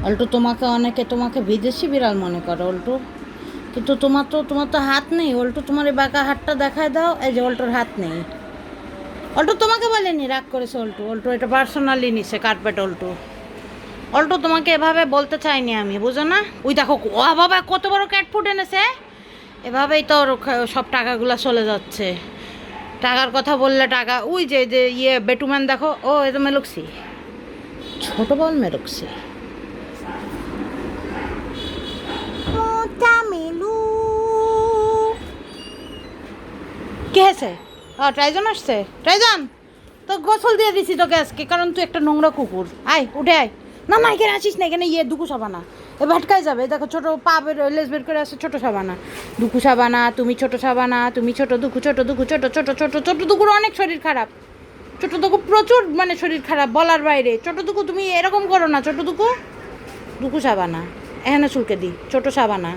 অল্টু তোমাকে বিদেশি বিড়াল মনে করো অল্টু, কিন্তু তোমার তো হাত নেই অল্টু। তোমার এই বাঁকা হাতটা দেখায় দাও। এই যে অল্টুর হাত নেই। অল্টু তোমাকে বলেনি, রাগ করেছে অল্টু। অল্টু এটা পার্সোনালি নিছে কার্পেট। অল্টু অল্টু তোমাকে এভাবে বলতে চাইনি আমি, বুঝো না? ওই দেখো, ও বাবা কত বড় ক্যাট ফুড এনেছে। এভাবেই তো ওর সব টাকাগুলো চলে যাচ্ছে। টাকার কথা বললে টাকা, ওই যে যে ইয়ে বেটুম্যান দেখো, ও এ তো মেলুকসি, ছোট বল মেলুকসি। মেলু কে আছে? ও ট্রাইজন আসছে। ট্রাইজন, তো গোসল দিয়ে দিছি তোকে আজকে, কারণ তুই একটা নোংরা কুকুর। আয় উঠে আয়। না না, এখানে আসিস না, এখানে ইয়ে দুকু সাবানা এ ভাটকায় যাবে। দেখো ছোটো পা বের লেস বের করে আসছে। ছোটো সাবানা, দুকু সাবানা, তুমি ছোট সাবানা, তুমি ছোট দুকু, ছোট দুকু, ছোট ছোট ছোট ছোট দুকুর অনেক শরীর খারাপ। ছোট দুকু প্রচুর মানে শরীর খারাপ বলার বাইরে। ছোট দুকু তুমি এরকম করো না। ছোট দুকু, দুকু সাবানা, এখানে চুলকে দি। ছোট সাবানা,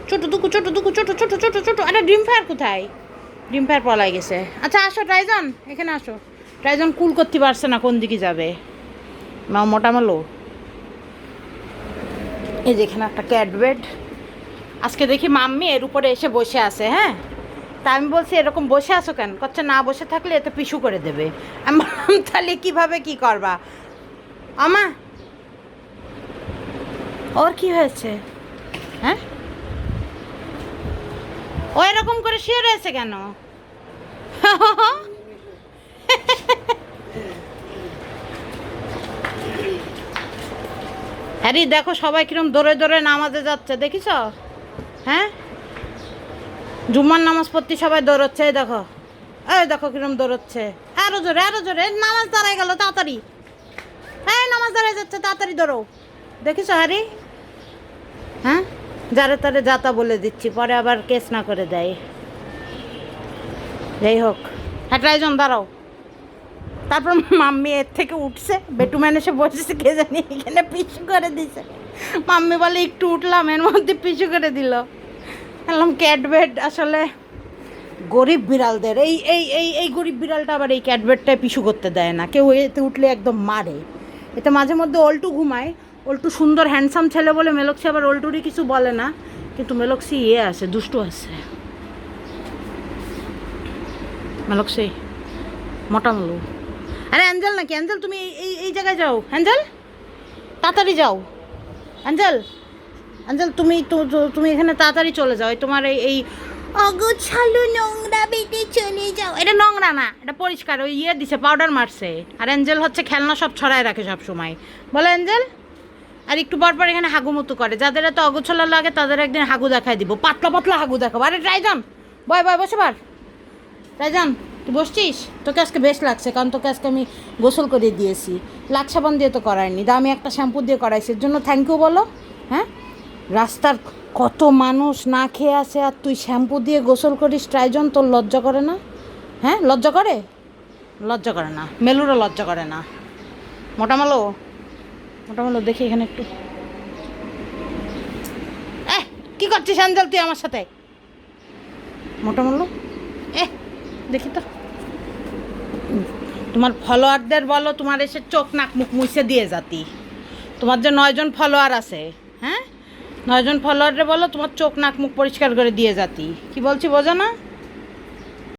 ছোট দুকু, ছোট দুকু, ছোট ছোট ছোট ছোট। আরে ডিম ফায়ার কোথায়? ডিম ফায়ার পলাই গেছে। আচ্ছা আসো ট্রাইজন, এখানে আসো। ট্রাইজন কুল করতে পারছে না কোন দিকে যাবে। মোটা মালো, এই যে এখানে একটা ক্যাট বেড। আজকে দেখি মাম্মি এর উপরে এসে বসে আছে। হ্যাঁ, তা আমি বলছি এরকম বসে আছো কেন? করছে না বসে থাকলে এতে পিছু করে দেবে। আমি বললাম তাহলে কীভাবে কী করবা আমা? ওর কি হয়েছে? হ্যাঁ, ও এরকম করে শুয়ে রয়েছে কেন? হ্যারি দেখো সবাই কিরম দৌড়ে দৌড়ে নামাজে যাচ্ছে, দেখিস? হ্যাঁ, জুম্মার নামাজ পড়তে সবাই দৌড়চ্ছে। এই দেখো, এই দেখো কিরম দৌড়চ্ছে। আরো জোরে, আরো জোরে। নামাজ দাঁড়ায় গেল তাড়াতাড়ি। হ্যাঁ, নামাজ দাঁড়ায় যাচ্ছে, তাড়াতাড়ি দৌড়ো। দেখিস হ্যারি? হ্যাঁ, যারে তারে যাতা বলে দিচ্ছি, পরে আবার কেস না করে দেয়। যাই হোক, হ্যাঁ ট্রাইজন দাঁড়াও। তারপর মাম্মি এর থেকে উঠছে, বেটুম্যান এসে বসেছে, কে জানি এখানে পিছু করে দিছে। মাম্মি বলে একটু উঠলাম, এর মধ্যে পিছু করে দিল। বললাম ক্যাট বেড আসলে গরিব বিড়ালদের, এই এই এই এই গরিব বিড়ালটা আবার এই ক্যাট বেডটায় পিছু করতে দেয় না কেউ। এতে উঠলে একদম মারে। এতে মাঝে মধ্যে অল্টু ঘুমায়। অল্টু সুন্দর হ্যান্ডসাম ছেলে বলে মেলক্সি আবার অল্টুরই কিছু বলে না, কিন্তু মেলক্সি ইয়ে আছে, দুষ্টু আছে। মেলক্সি মোটা মলু। আরে অ্যাঞ্জেল নাকি? অ্যাঞ্জেল তুমি এই এই জায়গায় যাও। অ্যাঞ্জেল তাড়াতাড়ি যাও। অ্যাঞ্জেল, অ্যাঞ্জেল তুমি তুমি এখানে তাড়াতাড়ি চলে যাও। তোমার এই এই অগোছালো নোংরা বেটে চলে যাও। এটা নোংরা না, এটা পরিষ্কার। ওই ইয়ে দিছে, পাউডার মারছে। আর অ্যাঞ্জেল হচ্ছে খেলনা সব ছড়ায় রাখে সব সময়। বলে অ্যাঞ্জেল। আর একটু পর পর এখানে হাগুমুতু করে। যাদের এত অগোছালো লাগে তাদের একদিন হাগু দেখায় দিব, পাতলা পাতলা হাগু দেখাবো। আরে ট্রাইজন, বয় বয় বসে পার। ট্রাইজন তুই বসছিস? তোকে আজকে বেশ লাগছে, কারণ তোকে আজকে আমি গোসল করে দিয়েছি। লাক্স সাবান দিয়ে তো করাইনি, দামি একটা শ্যাম্পু দিয়ে করাইছি। এর জন্য থ্যাংক ইউ বলো। হ্যাঁ, রাস্তার কত মানুষ না খেয়ে আসে, আর তুই শ্যাম্পু দিয়ে গোসল করিস। ট্রাইজন, তোর লজ্জা করে না? হ্যাঁ, লজ্জা করে? লজ্জা করে না, মেলুরও লজ্জা করে না। মোটামালো, মোটামালো দেখি এখানে একটু। কী করছিস অ্যাঞ্জেল তুই আমার সাথে? মোটামালো দেখি তো। তোমার ফলোয়ারদের বলো তোমার এসে চোখ নাক মুখ মুছে দিয়ে যাতি। তোমার যে 9 জন ফলোয়ার আছে, হ্যাঁ, 9 জন ফলোয়ারে বলো তোমার চোখ নাক মুখ পরিষ্কার করে দিয়ে যাতি। কি বলছি বোঝো না?